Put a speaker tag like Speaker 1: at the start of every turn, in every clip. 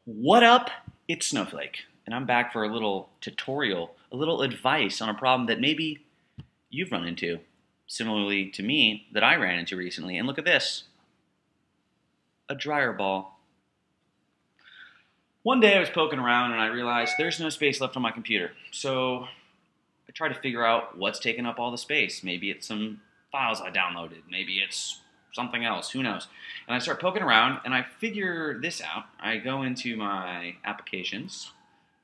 Speaker 1: What up? It's Snowflake, and I'm back for a little tutorial, a little advice on a problem that maybe you've run into, similarly to me, that I ran into recently. And look at this, a dryer ball. One day I was poking around and I realized there's no space left on my computer. So I tried to figure out what's taking up all the space. Maybe it's some files I downloaded. Maybe it's something else, who knows. And I start poking around and I figure this out. I go into my applications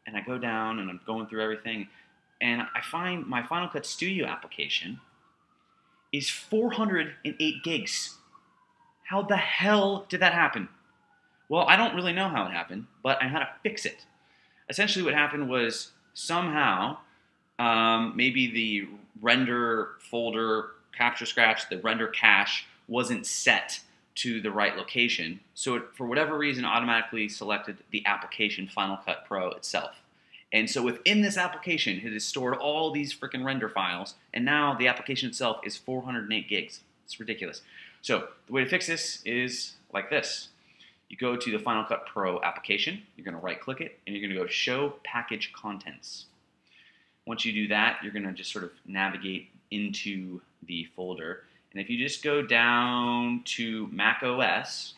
Speaker 1: and I go down and I'm going through everything and I find my Final Cut Studio application is 408 gigs. How the hell did that happen? Well, I don't really know how it happened, but I had to fix it. Essentially what happened was somehow maybe the render folder, capture scratch, the render cache wasn't set to the right location. So it, for whatever reason, automatically selected the application Final Cut Pro itself. And so within this application, it has stored all these freaking render files, and now the application itself is 408 gigs. It's ridiculous. So the way to fix this is like this. You go to the Final Cut Pro application, you're gonna right click it, and you're gonna go to Show Package Contents. Once you do that, you're gonna just sort of navigate into the folder. And if you just go down to Mac OS,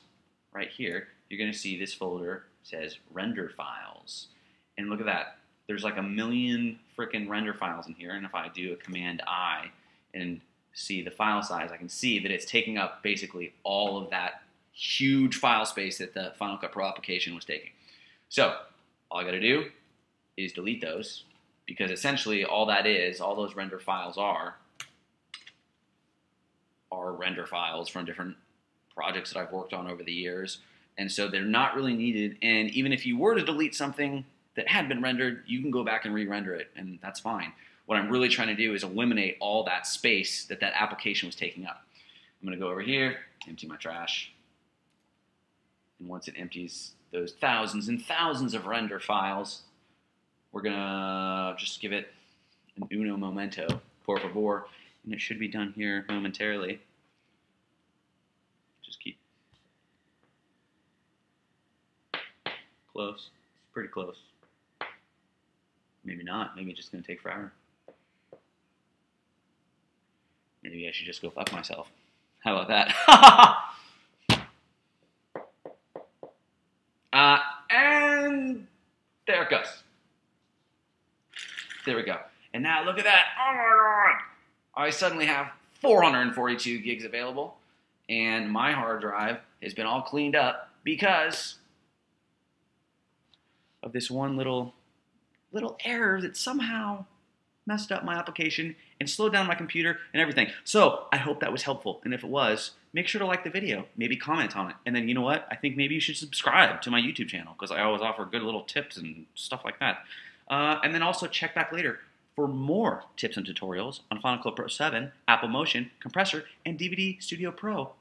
Speaker 1: right here, you're going to see this folder says render files. And look at that. There's like a million freaking render files in here. And if I do a Command I and see the file size, I can see that it's taking up basically all of that huge file space that the Final Cut Pro application was taking. So all I got to do is delete those, because essentially all that is, all those render files are render files from different projects that I've worked on over the years. And so they're not really needed. And even if you were to delete something that had been rendered, you can go back and re-render it, and that's fine. What I'm really trying to do is eliminate all that space that that application was taking up. I'm going to go over here, empty my trash. And once it empties those thousands and thousands of render files, we're going to just give it an uno momento, por favor. And it should be done here momentarily. Just keep close. Pretty close. Maybe not. Maybe it's just going to take forever. Maybe I should just go fuck myself. How about that? And there it goes. There we go. And now look at that. Oh my God. I suddenly have 442 gigs available, and my hard drive has been all cleaned up because of this one little error that somehow messed up my application and slowed down my computer and everything. So I hope that was helpful, and if it was, make sure to like the video, maybe comment on it, and then you know what? I think maybe you should subscribe to my YouTube channel, because I always offer good little tips and stuff like that. And then also check back later for more tips and tutorials on Final Cut Pro 7, Apple Motion, Compressor, and DVD Studio Pro